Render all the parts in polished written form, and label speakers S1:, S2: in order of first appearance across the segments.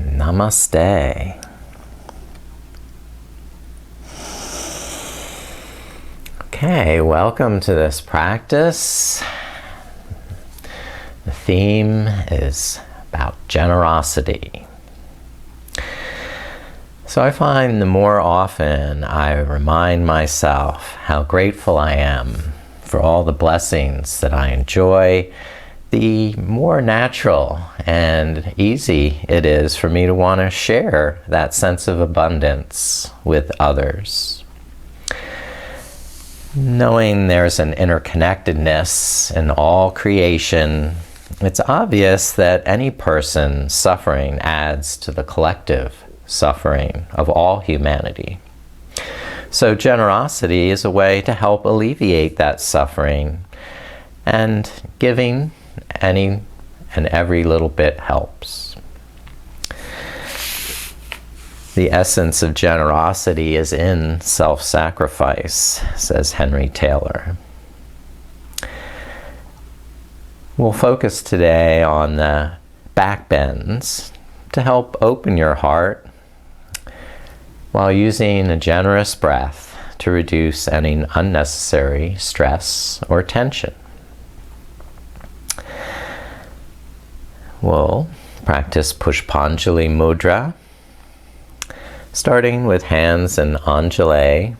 S1: Namaste. Okay, welcome to this practice. The theme is about generosity. So I find the more often I remind myself how grateful I am for all the blessings that I enjoy, the more natural and easy it is for me to want to share that sense of abundance with others. Knowing there's an interconnectedness in all creation, it's obvious that any person suffering adds to the collective suffering of all humanity. So generosity is a way to help alleviate that suffering, and giving any and every little bit helps. The essence of generosity is in self-sacrifice, says Henry Taylor. We'll focus today on the backbends to help open your heart while using a generous breath to reduce any unnecessary stress or tension. We'll practice Pushpanjali Mudra, starting with hands in Anjali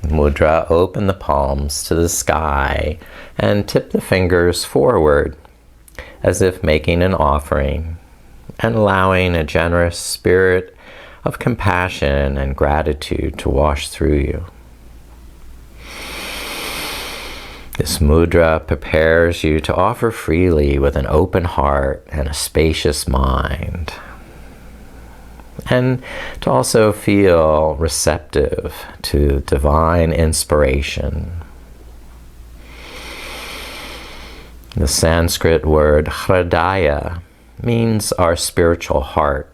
S1: Mudra. Open the palms to the sky and tip the fingers forward as if making an offering and allowing a generous spirit of compassion and gratitude to wash through you. This mudra prepares you to offer freely with an open heart and a spacious mind, and to also feel receptive to divine inspiration. The Sanskrit word hridaya means our spiritual heart,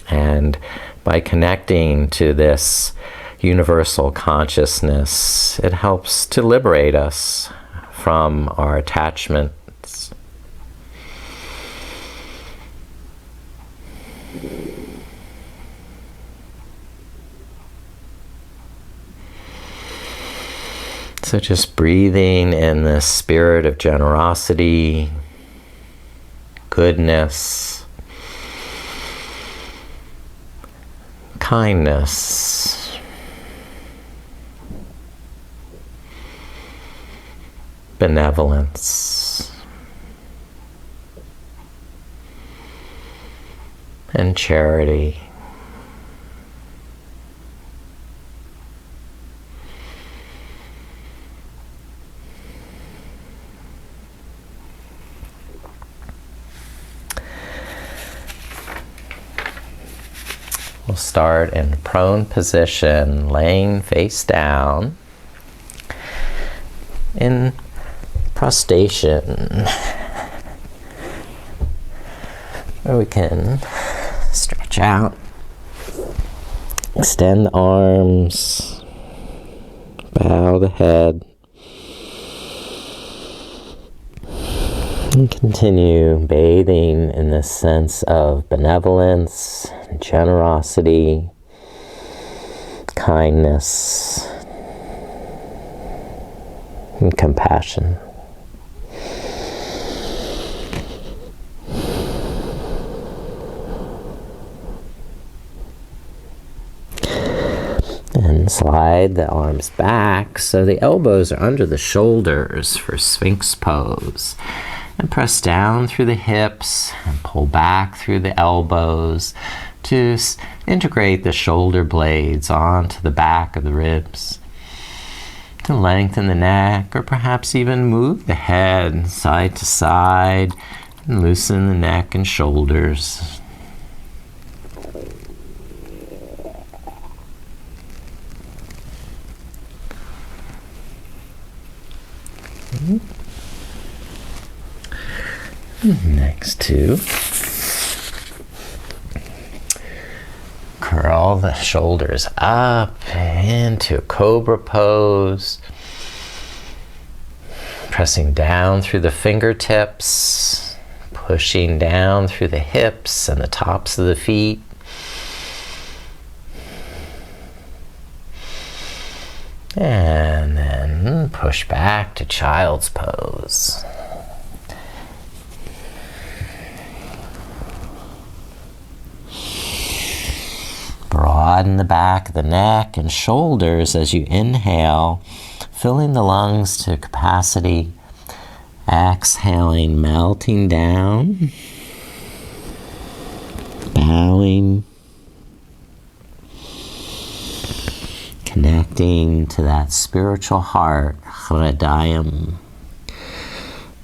S1: and by connecting to this universal consciousness, it helps to liberate us from our attachments. So just breathing in this spirit of generosity, goodness, kindness, benevolence, and charity. We'll start in prone position, laying face down in prostration, where we can stretch out, extend the arms, bow the head, and continue bathing in this sense of benevolence, generosity, kindness, and compassion. And slide the arms back so the elbows are under the shoulders for Sphinx pose. And press down through the hips and pull back through the elbows to integrate the shoulder blades onto the back of the ribs. To lengthen the neck, or perhaps even move the head side to side and loosen the neck and shoulders. Next to curl the shoulders up into cobra pose, pressing down through the fingertips, pushing down through the hips and the tops of the feet. And then push back to child's pose. Broaden the back of the neck and shoulders as you inhale, filling the lungs to capacity. Exhaling, melting down, bowing, connecting to that spiritual heart, hridayam,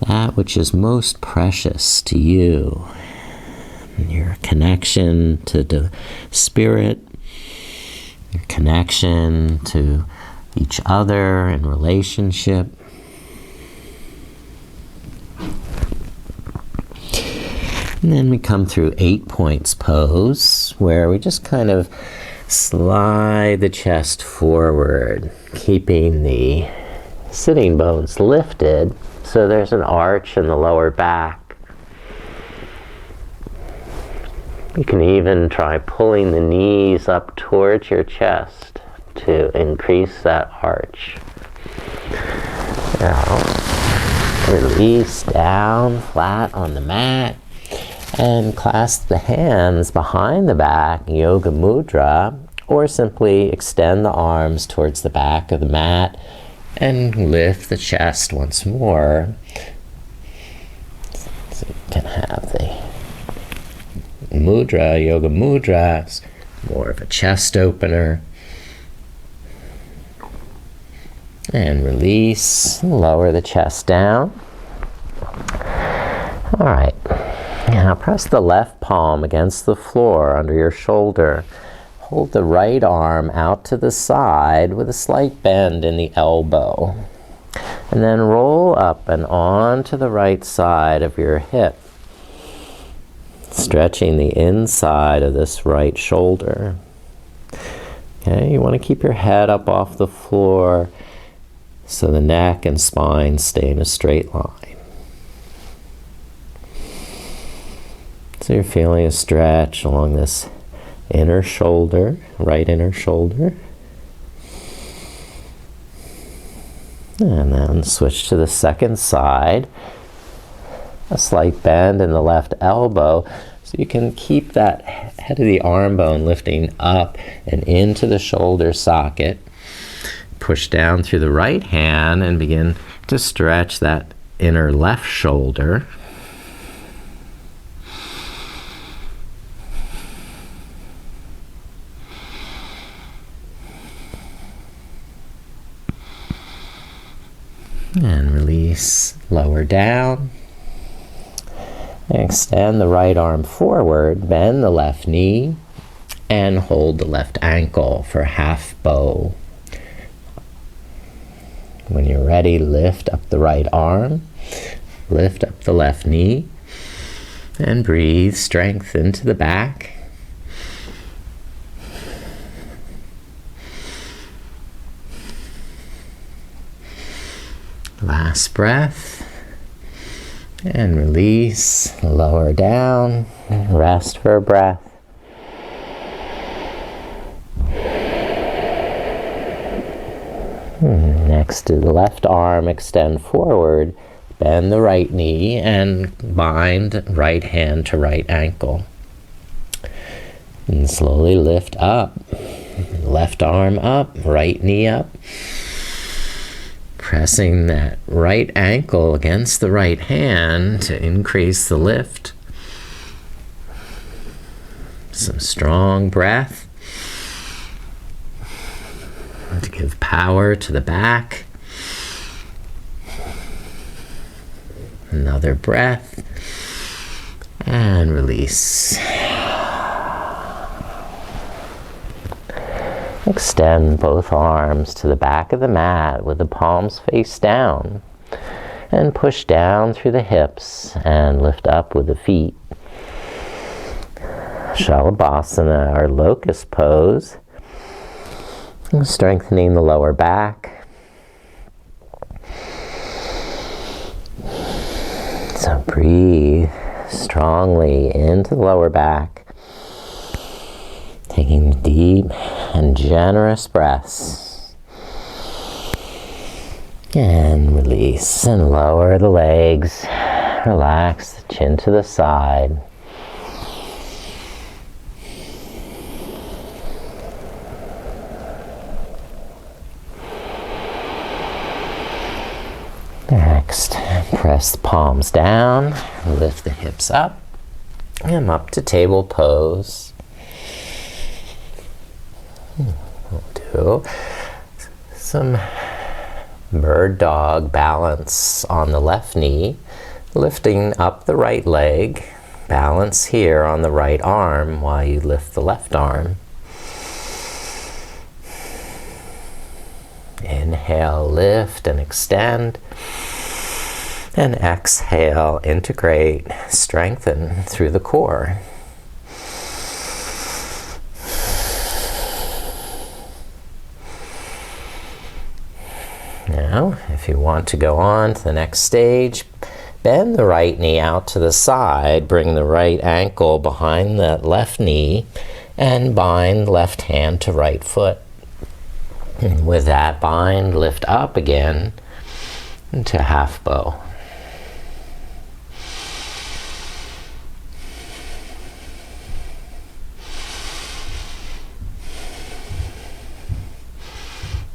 S1: that which is most precious to you, your connection to the spirit, your connection to each other in relationship. And then we come through 8 points pose, where we just kind of slide the chest forward, keeping the sitting bones lifted, so there's an arch in the lower back. You can even try pulling the knees up towards your chest to increase that arch. Now, release down flat on the mat. And clasp the hands behind the back, yoga mudra, or simply extend the arms towards the back of the mat and lift the chest once more. So you can have the mudra, yoga mudra, more of a chest opener. And release, lower the chest down. All right. Now press the left palm against the floor under your shoulder. Hold the right arm out to the side with a slight bend in the elbow. And then roll up and on to the right side of your hip, stretching the inside of this right shoulder. Okay, you want to keep your head up off the floor so the neck and spine stay in a straight line. So you're feeling a stretch along this inner shoulder, right inner shoulder. And then switch to the second side. A slight bend in the left elbow, so you can keep that head of the arm bone lifting up and into the shoulder socket. Push down through the right hand and begin to stretch that inner left shoulder. And release, lower down. Extend the right arm forward, bend the left knee, and hold the left ankle for half bow. When you're ready, lift up the right arm, lift up the left knee, and breathe strength into the back. Last breath, and release, lower down, rest for a breath. Next to the left arm, extend forward, bend the right knee, and bind right hand to right ankle. And slowly lift up, left arm up, right knee up. Pressing that right ankle against the right hand to increase the lift. Some strong breath to give power to the back. Another breath and release. Extend both arms to the back of the mat with the palms face down, and push down through the hips and lift up with the feet. Shalabhasana, or locust pose, strengthening the lower back. So breathe strongly into the lower back. Taking deep and generous breaths. And release and lower the legs. Relax the chin to the side. Next, press the palms down, lift the hips up, and up to table pose. We'll do some bird dog balance on the left knee, lifting up the right leg, balance here on the right arm while you lift the left arm. Inhale, lift and extend. And exhale, integrate, strengthen through the core. Now, if you want to go on to the next stage, bend the right knee out to the side, bring the right ankle behind the left knee, and bind left hand to right foot. And with that bind, lift up again into half bow.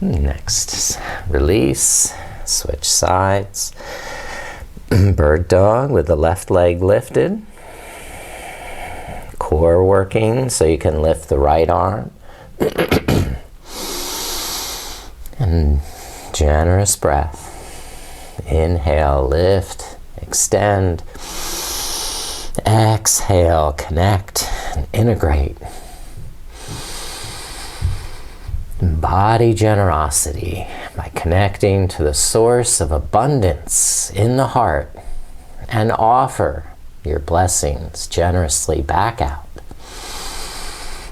S1: Next, release, switch sides. Bird dog with the left leg lifted. Core working so you can lift the right arm. And generous breath. Inhale, lift, extend. Exhale, connect and integrate. Embody generosity by connecting to the source of abundance in the heart and offer your blessings generously back out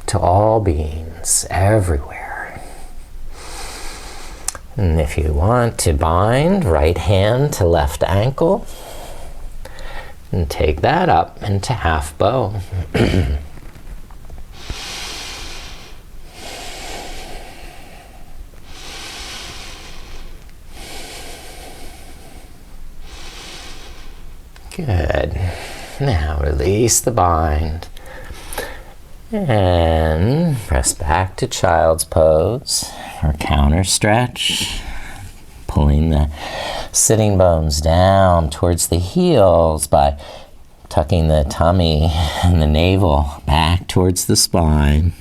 S1: to all beings everywhere. And if you want to bind right hand to left ankle and take that up into half bow. Good. Now release the bind and press back to child's pose or counter stretch, pulling the sitting bones down towards the heels by tucking the tummy and the navel back towards the spine.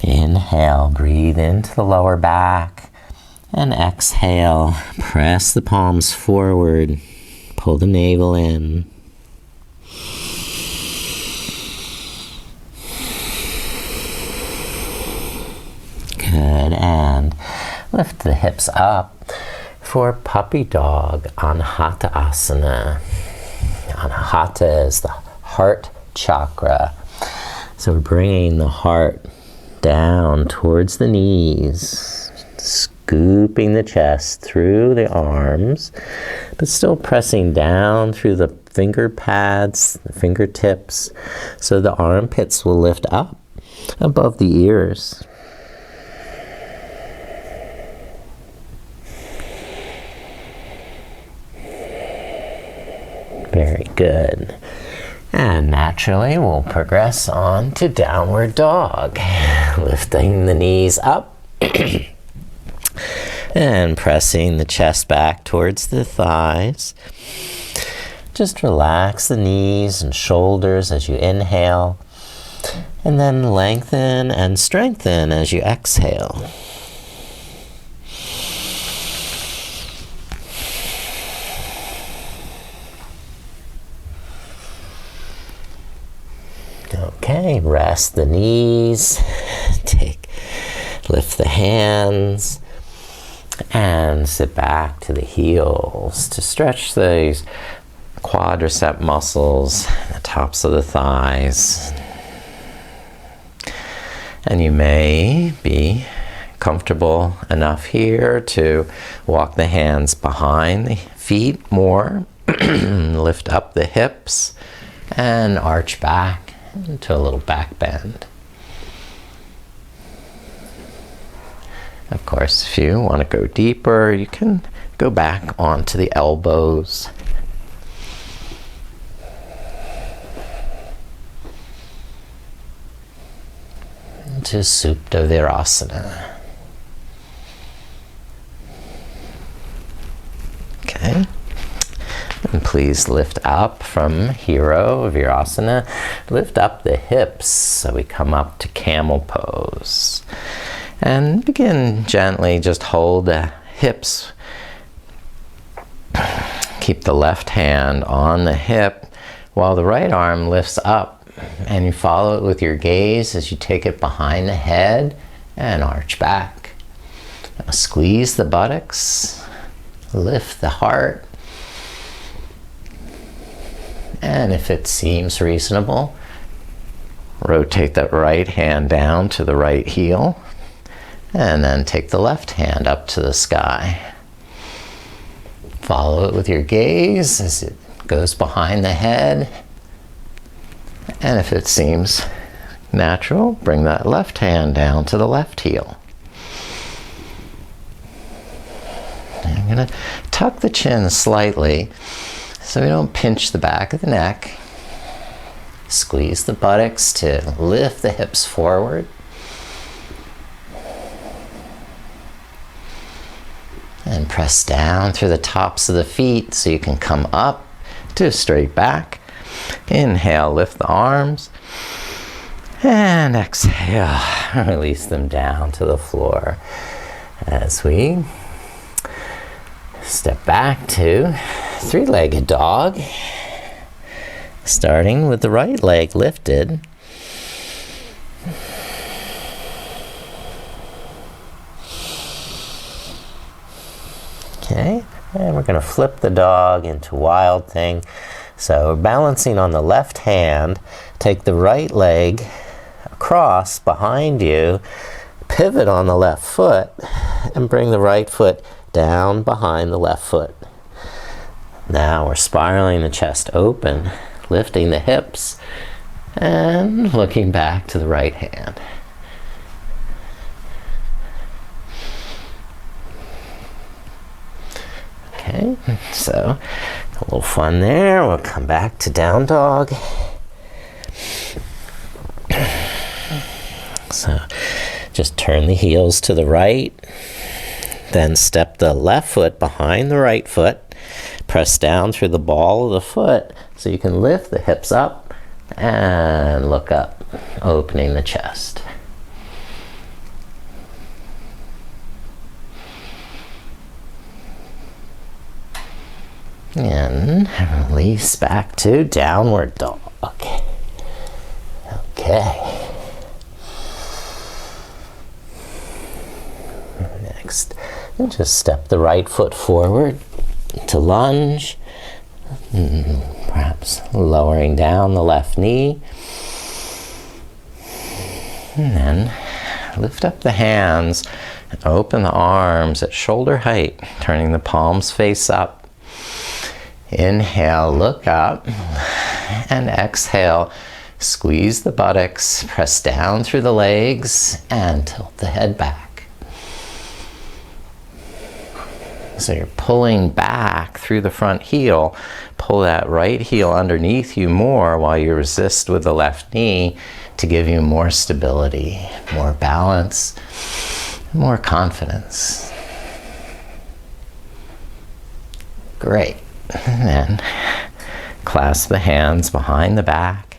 S1: Inhale, breathe into the lower back. And exhale, press the palms forward, pull the navel in. Good, and lift the hips up for puppy dog, Anahata Asana. Anahata is the heart chakra. So we're bringing the heart down towards the knees, scooping the chest through the arms, but still pressing down through the finger pads, the fingertips, so the armpits will lift up above the ears. Very good. And naturally we'll progress on to downward dog, lifting the knees up. And pressing the chest back towards the thighs. Just relax the knees and shoulders as you inhale, and then lengthen and strengthen as you exhale. Okay, rest the knees, lift the hands, and sit back to the heels to stretch these quadricep muscles, the tops of the thighs. And you may be comfortable enough here to walk the hands behind the feet more. Lift up the hips and arch back into a little back bend. Of course, if you want to go deeper, you can go back onto the elbows. To Supta Virasana. Okay. And please lift up from Hero Virasana. Lift up the hips so we come up to camel pose. And begin gently, just hold the hips. Keep the left hand on the hip while the right arm lifts up. And you follow it with your gaze as you take it behind the head and arch back. Now squeeze the buttocks, lift the heart. And if it seems reasonable, rotate that right hand down to the right heel. And then take the left hand up to the sky. Follow it with your gaze as it goes behind the head. And if it seems natural, bring that left hand down to the left heel. And I'm going to tuck the chin slightly so we don't pinch the back of the neck. Squeeze the buttocks to lift the hips forward. And press down through the tops of the feet so you can come up to a straight back. Inhale, lift the arms. And exhale, release them down to the floor as we step back to three-legged dog. Starting with the right leg lifted. Okay, and we're going to flip the dog into Wild Thing. So we're balancing on the left hand. Take the right leg across behind you, pivot on the left foot, and bring the right foot down behind the left foot. Now we're spiraling the chest open, lifting the hips, and looking back to the right hand. Okay, so a little fun there. We'll come back to down dog. So just turn the heels to the right, then step the left foot behind the right foot, press down through the ball of the foot so you can lift the hips up and look up, opening the chest. And release back to downward dog. Okay. Next, just step the right foot forward to lunge, perhaps lowering down the left knee. And then lift up the hands and open the arms at shoulder height, turning the palms face up. Inhale, look up, and exhale, squeeze the buttocks, press down through the legs, and tilt the head back. So you're pulling back through the front heel. Pull that right heel underneath you more while you resist with the left knee to give you more stability, more balance, more confidence. Great. And then clasp the hands behind the back.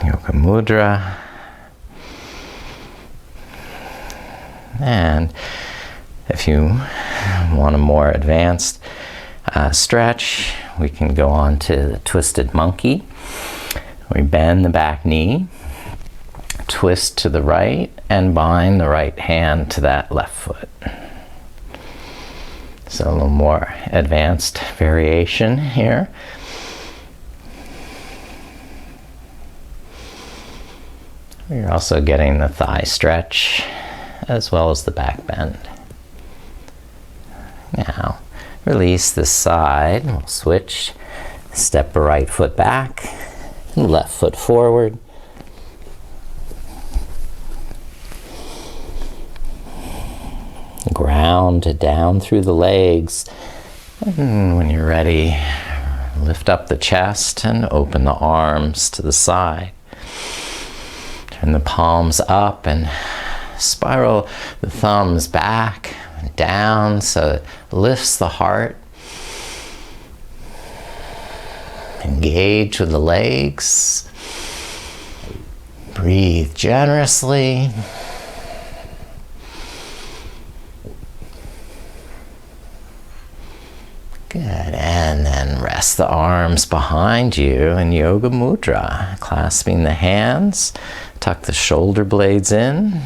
S1: Yoga Mudra. And if you want a more advanced stretch, we can go on to the twisted monkey. We bend the back knee, twist to the right, and bind the right hand to that left foot. So a little more advanced variation here. You're also getting the thigh stretch as well as the back bend. Now, release this side. We'll switch. Step the right foot back, left foot forward. Ground down through the legs. And when you're ready, lift up the chest and open the arms to the side. Turn the palms up and spiral the thumbs back and down so it lifts the heart. Engage with the legs. Breathe generously. Good, and then rest the arms behind you in Yoga Mudra, clasping the hands, tuck the shoulder blades in.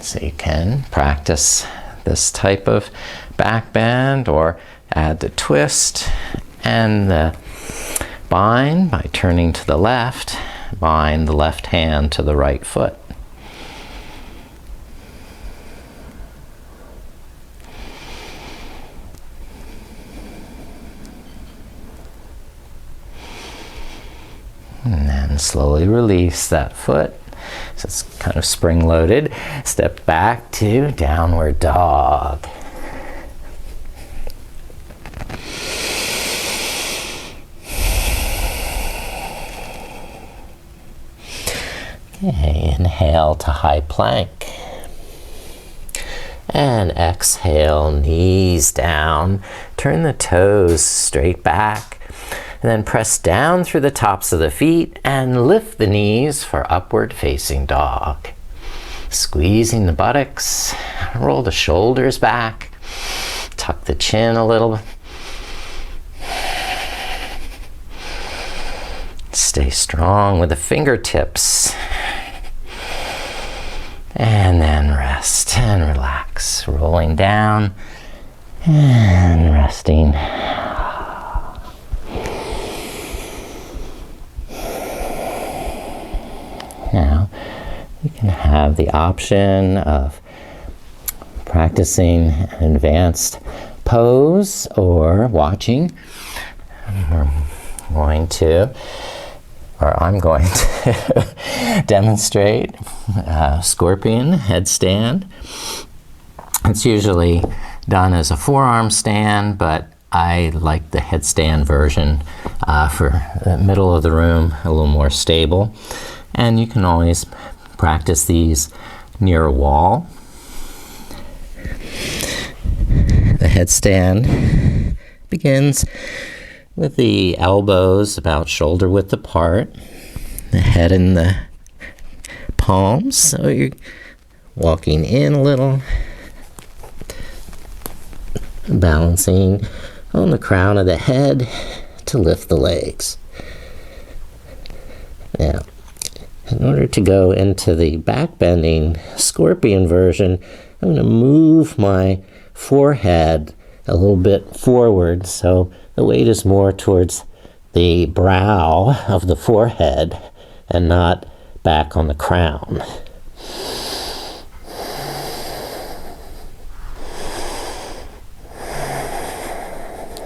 S1: So you can practice this type of back bend or add the twist and the bind by turning to the left, bind the left hand to the right foot. And then slowly release that foot. So it's kind of spring-loaded. Step back to downward dog. Okay, inhale to high plank. And exhale, knees down. Turn the toes straight back. And then press down through the tops of the feet and lift the knees for upward facing dog. Squeezing the buttocks, roll the shoulders back, tuck the chin a little. Stay strong with the fingertips. And then rest and relax, rolling down and resting. Now, you can have the option of practicing an advanced pose or watching. I'm going to demonstrate scorpion headstand. It's usually done as a forearm stand, but I like the headstand version for the middle of the room, a little more stable. And you can always practice these near a wall. The headstand begins with the elbows about shoulder width apart, the head in the palms, so you're walking in a little, balancing on the crown of the head to lift the legs. Now, in order to go into the back bending scorpion version, I'm going to move my forehead a little bit forward so the weight is more towards the brow of the forehead and not back on the crown.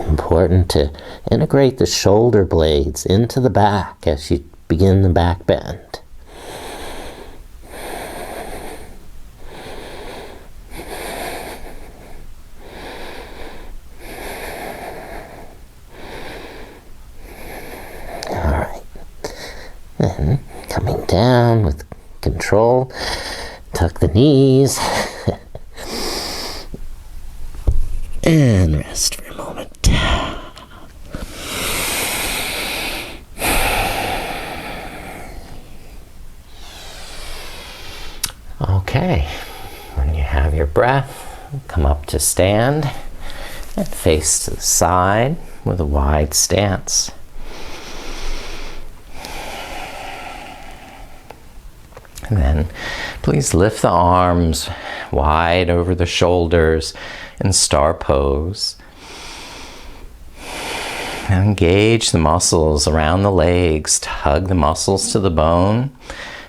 S1: Important to integrate the shoulder blades into the back as you begin the back bend. Then coming down with control, tuck the knees, and rest for a moment. Okay, when you have your breath, come up to stand and face to the side with a wide stance. And then please lift the arms wide over the shoulders in star pose. Engage the muscles around the legs. Tug the muscles to the bone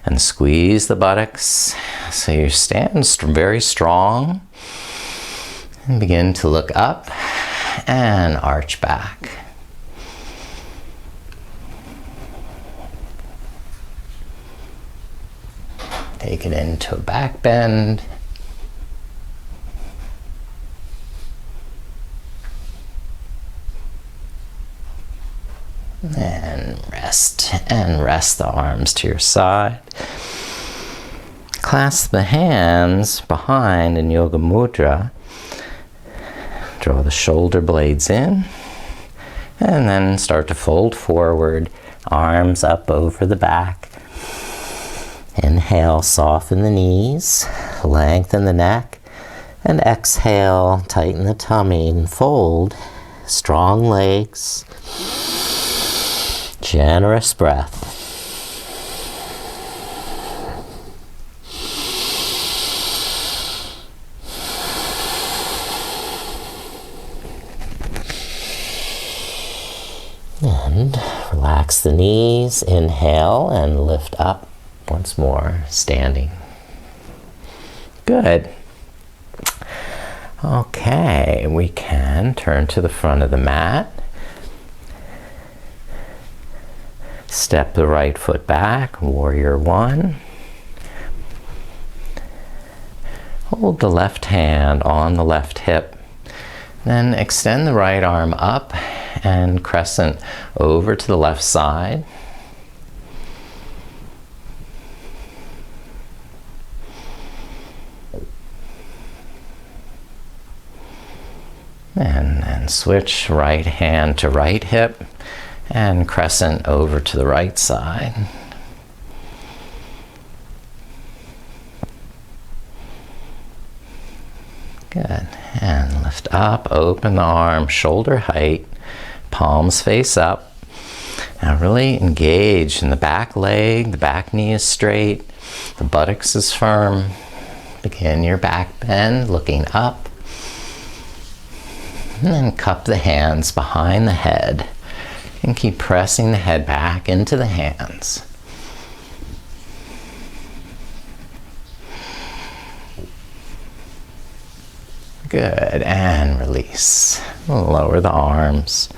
S1: and squeeze the buttocks so you stand very strong. And begin to look up and arch back. Take it into a back bend. And rest the arms to your side. Clasp the hands behind in Yoga Mudra. Draw the shoulder blades in. And then start to fold forward, arms up over the back. Inhale, soften the knees, lengthen the neck. And exhale, tighten the tummy and fold. Strong legs. Generous breath. And relax the knees. Inhale and lift up once more, standing. Good. Okay, we can turn to the front of the mat. Step the right foot back, warrior one. Hold the left hand on the left hip. Then extend the right arm up and crescent over to the left side. And then switch right hand to right hip. And crescent over to the right side. Good. And lift up, open the arm, shoulder height, palms face up. Now really engage in the back leg, the back knee is straight, the buttocks is firm. Begin your back bend, looking up. And then cup the hands behind the head. And keep pressing the head back into the hands. Good, and release. Lower the arms.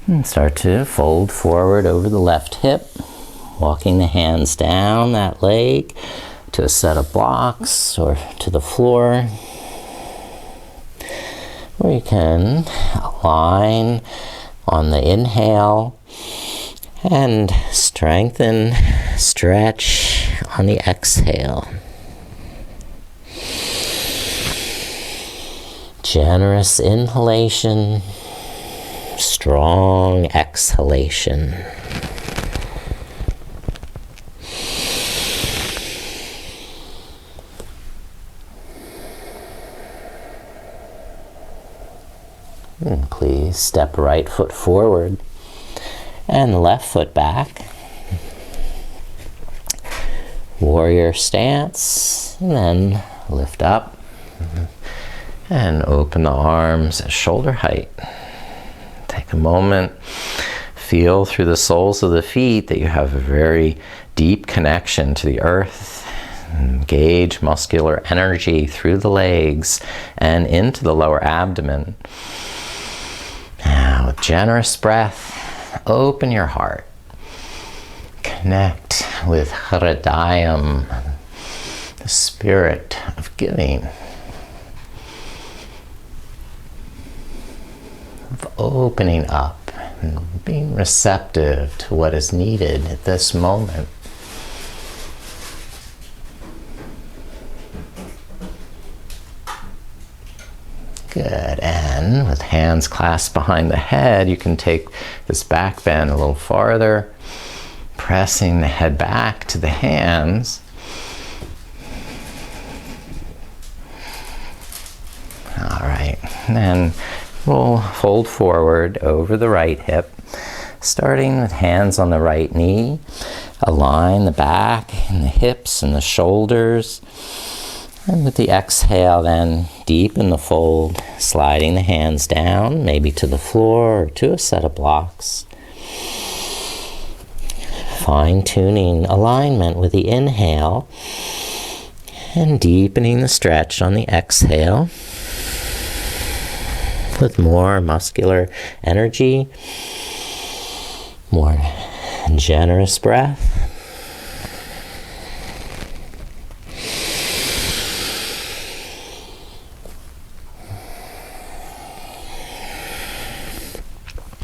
S1: And start to fold forward over the left hip, walking the hands down that leg to a set of blocks or to the floor. Or you can align on the inhale and strengthen, stretch on the exhale. Generous inhalation, strong exhalation. And please step right foot forward and left foot back. Warrior stance, and then lift up and open the arms at shoulder height. Take a moment, feel through the soles of the feet that you have a very deep connection to the earth. Engage muscular energy through the legs and into the lower abdomen. Now, with generous breath, open your heart. Connect with Hridayam, the spirit of giving, of opening up and being receptive to what is needed at this moment. Good, and with hands clasped behind the head, you can take this back bend a little farther, pressing the head back to the hands. All right, and then we'll fold forward over the right hip, starting with hands on the right knee. Align the back and the hips and the shoulders. And with the exhale, then deepen the fold, sliding the hands down, maybe to the floor or to a set of blocks. Fine-tuning alignment with the inhale and deepening the stretch on the exhale with more muscular energy, more generous breath.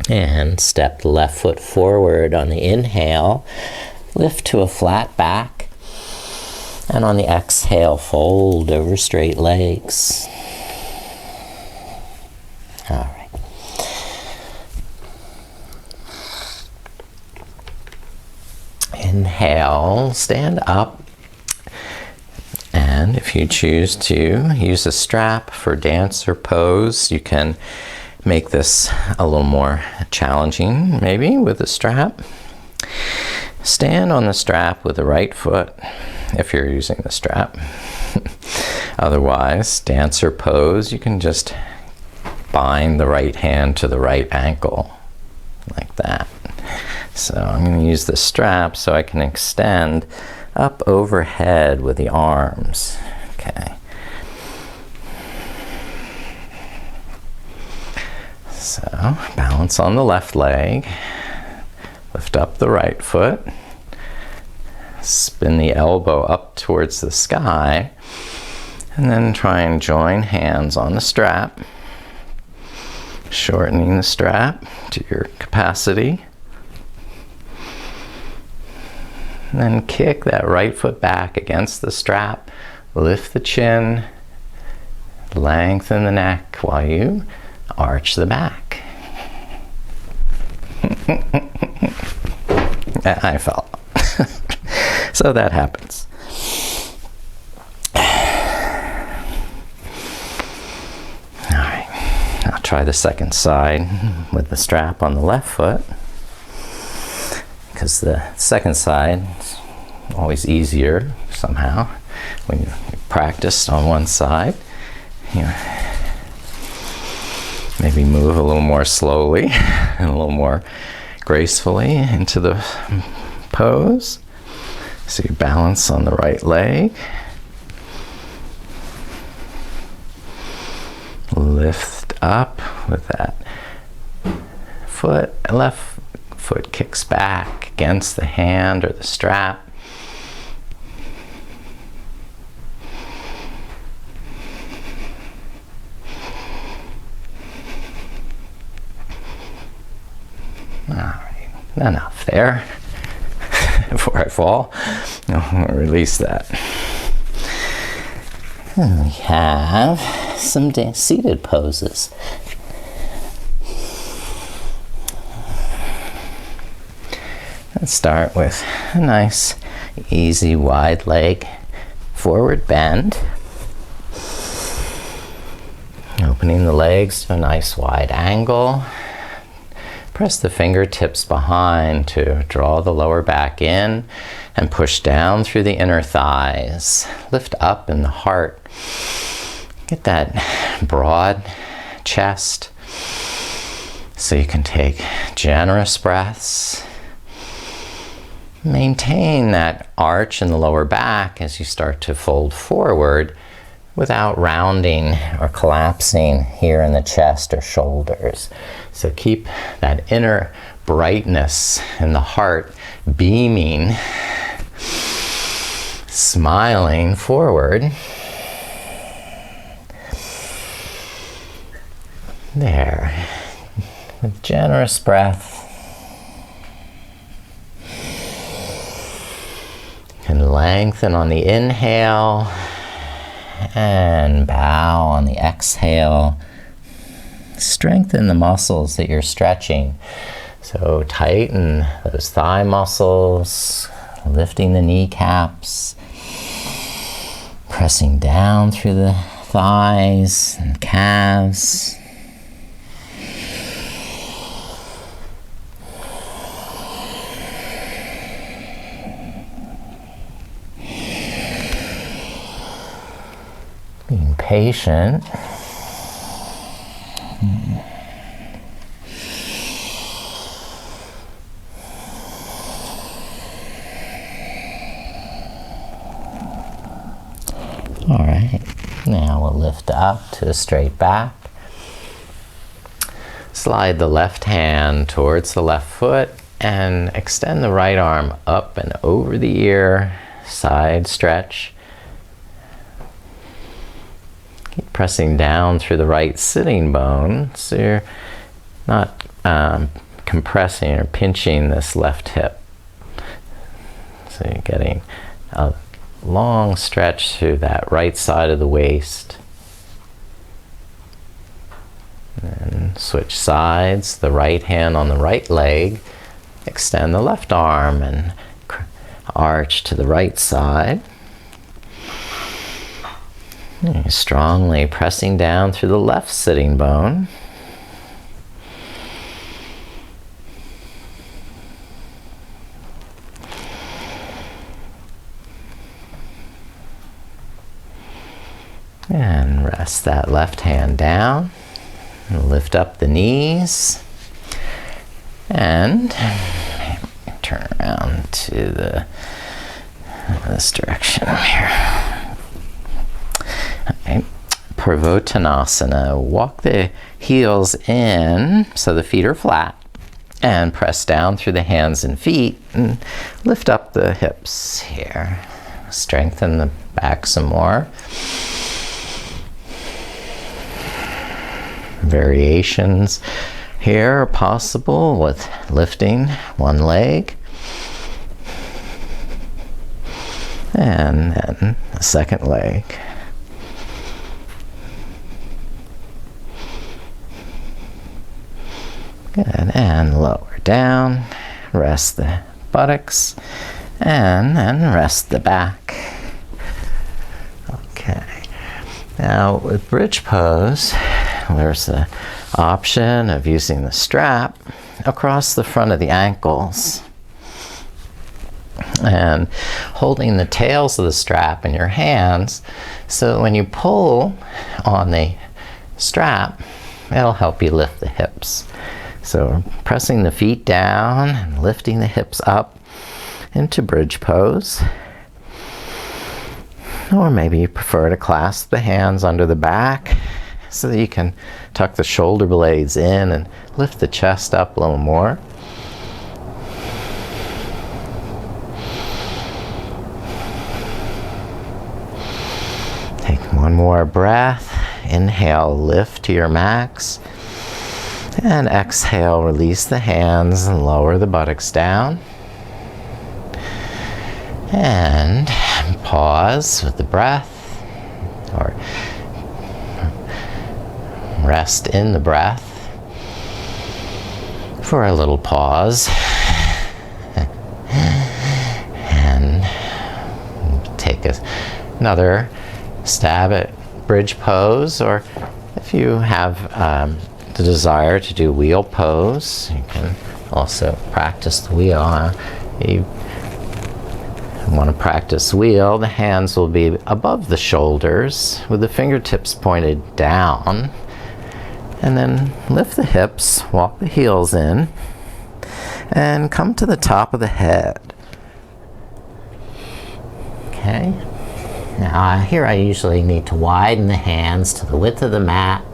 S1: And step the left foot forward on the inhale, lift to a flat back, and on the exhale, fold over straight legs. All right. Inhale, stand up, and if you choose to use a strap for dancer pose, you can make this a little more challenging, maybe with a strap. Stand on the strap with the right foot if you're using the strap. Otherwise, dancer pose, you can just bind the right hand to the right ankle like that. So I'm going to use the strap so I can extend up overhead with the arms. Okay. So balance on the left leg, lift up the right foot, spin the elbow up towards the sky, and then try and join hands on the strap, shortening the strap to your capacity. And then kick that right foot back against the strap, lift the chin, lengthen the neck while you arch the back. I fell. So that happens. All right, I'll try the second side with the strap on the left foot, because the second side is always easier somehow when you practiced on one side. Maybe move a little more slowly and a little more gracefully into the pose. So you balance on the right leg. Lift up with that foot. Left foot kicks back against the hand or the strap. All right, enough there. Before I fall, I'll release that. And we have some seated poses. Let's start with a nice, easy, wide leg forward bend. Opening the legs to a nice wide angle. Press the fingertips behind to draw the lower back in and push down through the inner thighs. Lift up in the heart. Get that broad chest so you can take generous breaths. Maintain that arch in the lower back as you start to fold forward without rounding or collapsing here in the chest or shoulders. So keep that inner brightness in the heart beaming, smiling forward. There. With generous breath. And lengthen on the inhale and bow on the exhale. Strengthen the muscles that you're stretching. So tighten those thigh muscles, lifting the kneecaps, pressing down through the thighs and calves. patient. All right, now we'll lift up to a straight back. Slide the left hand towards the left foot and extend the right arm up and over the ear, side stretch. Keep pressing down through the right sitting bone so you're not compressing or pinching this left hip. So you're getting a long stretch through that right side of the waist. And switch sides, the right hand on the right leg. Extend the left arm and arch to the right side. And strongly pressing down through the left sitting bone. And rest that left hand down. Lift up the knees. And turn around to this direction here. Okay. Purvottanasana. Walk the heels in so the feet are flat. And press down through the hands and feet. And lift up the hips here. Strengthen the back some more. Variations here are possible with lifting one leg and then the second leg. Good, and lower down, rest the buttocks and then rest the back. Okay, now with bridge pose, there's the option of using the strap across the front of the ankles and holding the tails of the strap in your hands so when you pull on the strap, it'll help you lift the hips. So pressing the feet down and lifting the hips up into bridge pose. Or maybe you prefer to clasp the hands under the back so that you can tuck the shoulder blades in and lift the chest up a little more. Take one more breath. Inhale, lift to your max. And exhale, release the hands and lower the buttocks down. And pause with the breath, or rest in the breath for a little pause. And take another stab at bridge pose, or if you have the desire to do wheel pose, you can also practice the wheel. You want to practice wheel, the hands will be above the shoulders with the fingertips pointed down. And then lift the hips, walk the heels in, and come to the top of the head. Okay. Now here I usually need to widen the hands to the width of the mat.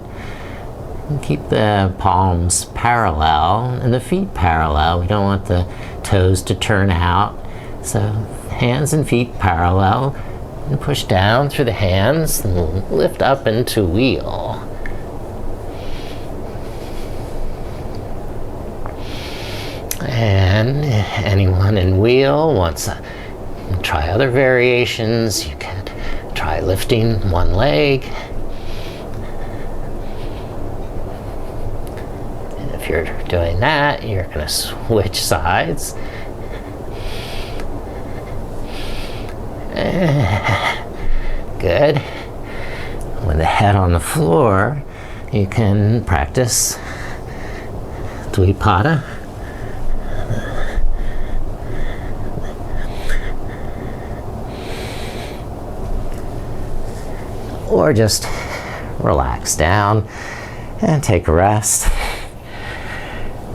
S1: And keep the palms parallel and the feet parallel. We don't want the toes to turn out. So hands and feet parallel, and push down through the hands and lift up into wheel. And anyone in wheel wants to try other variations, you can try lifting one leg. And if you're doing that, you're going to switch sides. Good. With the head on the floor, you can practice Dvipada. or just relax down and take a rest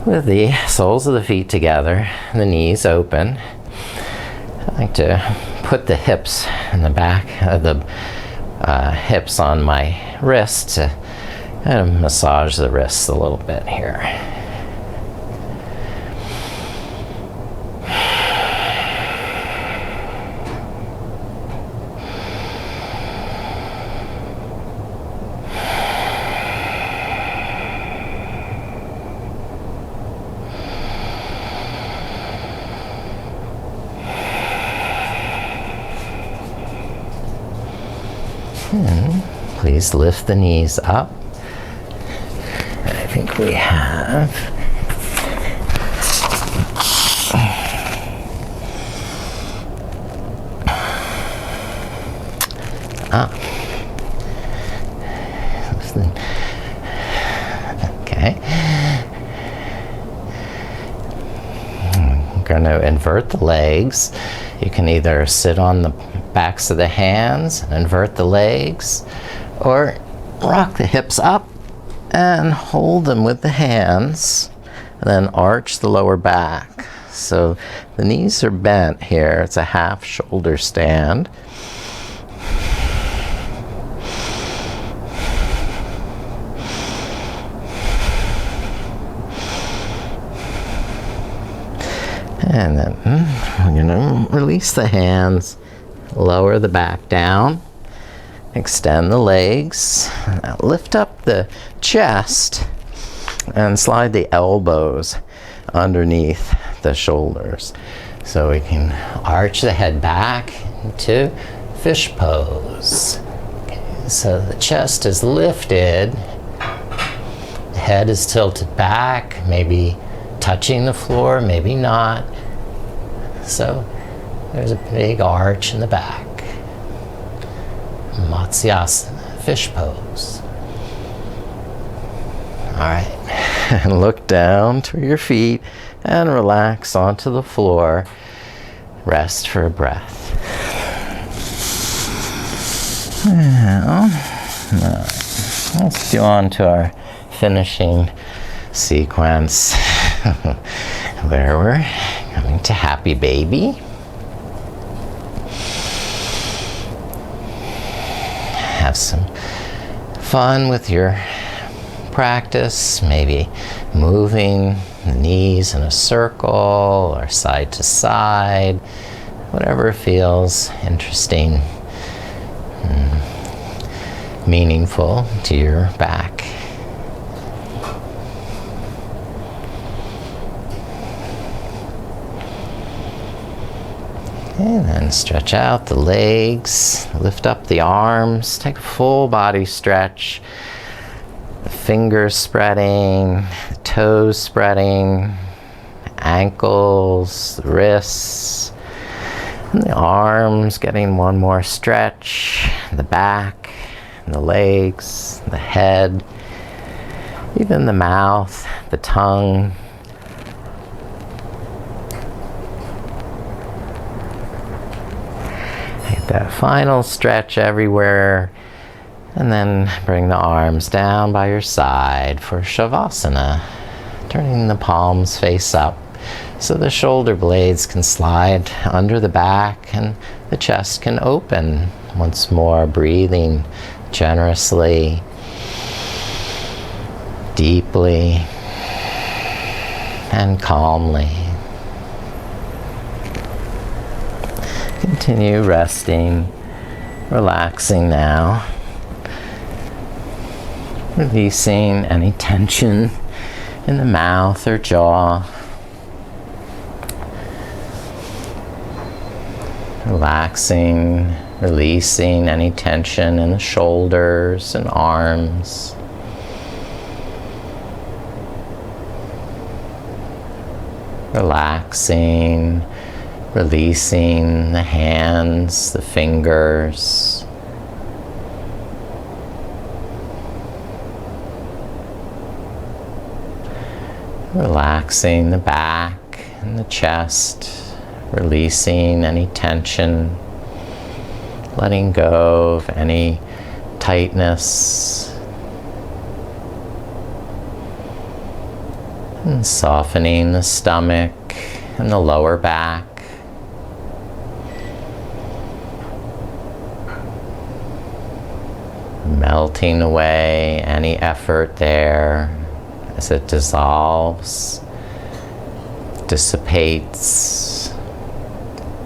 S1: with the soles of the feet together, the knees open. I like to put the hips in the back of the hips on my wrists to kind of massage the wrists a little bit here. And please lift the knees up. And I think we have okay. I'm going to invert the legs. You can either sit on the backs of the hands and invert the legs, or rock the hips up and hold them with the hands, and then arch the lower back. So the knees are bent here. It's a half shoulder stand. And then we're going to release the hands, lower the back down, extend the legs, now lift up the chest and slide the elbows underneath the shoulders. So we can arch the head back into fish pose. Okay, so the chest is lifted, the head is tilted back, maybe touching the floor, maybe not. So there's a big arch in the back. Matsyasana, fish pose. All right, and look down to your feet and relax onto the floor. Rest for a breath. Now, let's go on to our finishing sequence where we're coming to happy baby. Have some fun with your practice, maybe moving the knees in a circle or side to side, whatever feels interesting and meaningful to your back. And then stretch out the legs, lift up the arms, take a full body stretch. The fingers spreading, the toes spreading, ankles, the wrists, and the arms getting one more stretch, the back, and the legs, the head, even the mouth, the tongue. That final stretch everywhere, and then bring the arms down by your side for Shavasana, turning the palms face up so the shoulder blades can slide under the back and the chest can open. Once more, breathing generously, deeply, and calmly. Continue resting, relaxing now, releasing any tension in the mouth or jaw. Relaxing, releasing any tension in the shoulders and arms. Relaxing, releasing the hands, the fingers. Relaxing the back and the chest, releasing any tension, letting go of any tightness, and softening the stomach and the lower back. Melting away any effort there as it dissolves, dissipates,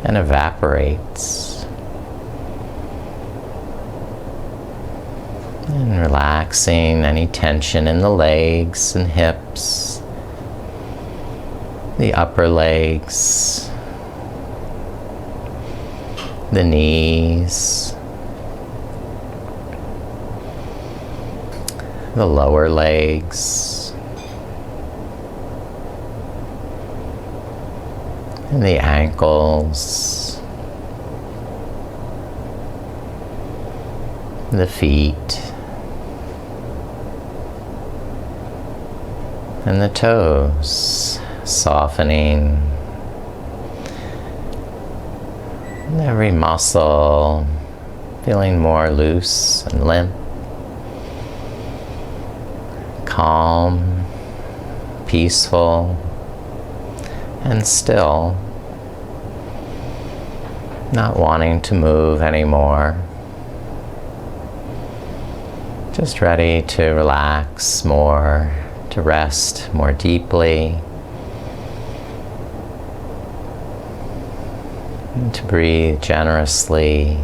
S1: and evaporates. And relaxing any tension in the legs and hips, the upper legs, the knees, the lower legs, and the ankles, the feet, and the toes, softening every muscle, feeling more loose and limp, calm, peaceful, and still, not wanting to move anymore. Just ready to relax more, to rest more deeply, and to breathe generously,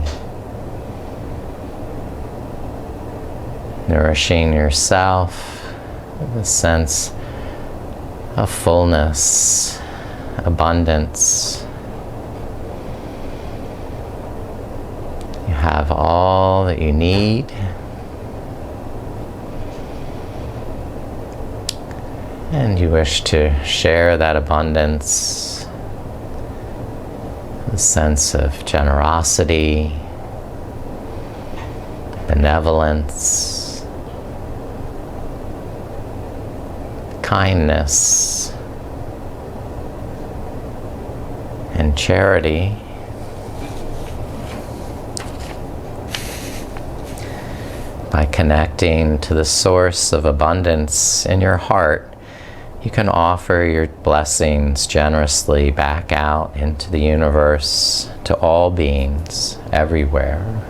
S1: nourishing yourself with a sense of fullness, abundance. You have all that you need. And you wish to share that abundance, a sense of generosity, benevolence, kindness, and charity. By connecting to the source of abundance in your heart, you can offer your blessings generously back out into the universe, to all beings everywhere.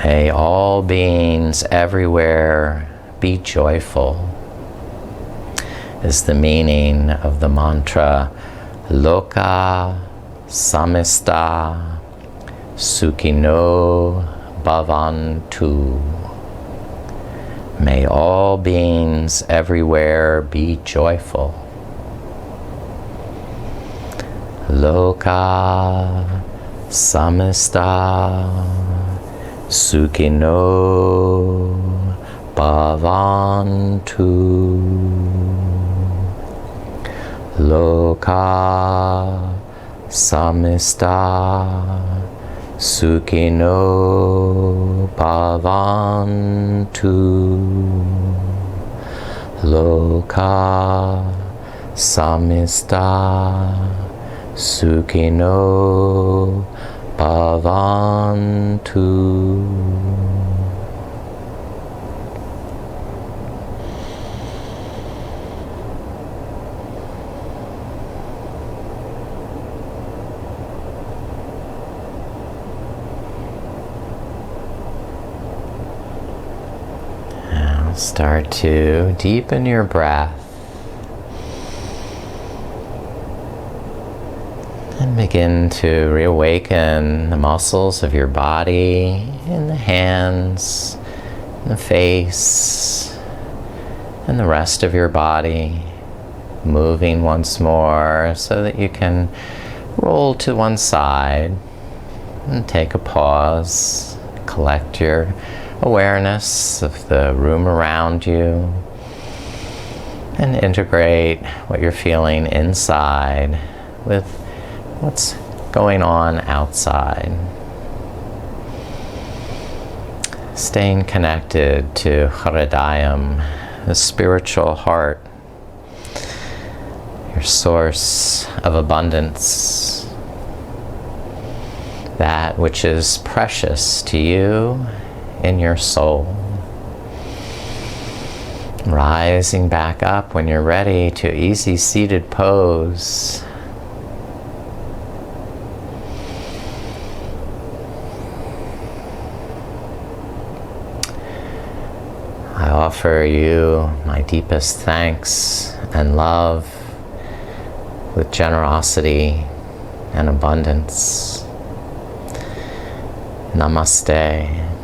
S1: May all beings everywhere be joyful, is the meaning of the mantra Loka Samista Sukhino Bhavantu. May all beings everywhere be joyful. Loka Samista Sukhino Bhavantu. Loka Samista Sukhino Bhavantu. Loka Samista Sukhino Bhavantu. Now start to deepen your breath. And begin to reawaken the muscles of your body, in the hands, in the face, and the rest of your body, moving once more so that you can roll to one side and take a pause, collect your awareness of the room around you, and integrate what you're feeling inside with what's going on outside. Staying connected to Hridayam, the spiritual heart, your source of abundance, that which is precious to you in your soul. Rising back up when you're ready to easy seated pose. I offer you my deepest thanks and love with generosity and abundance. Namaste.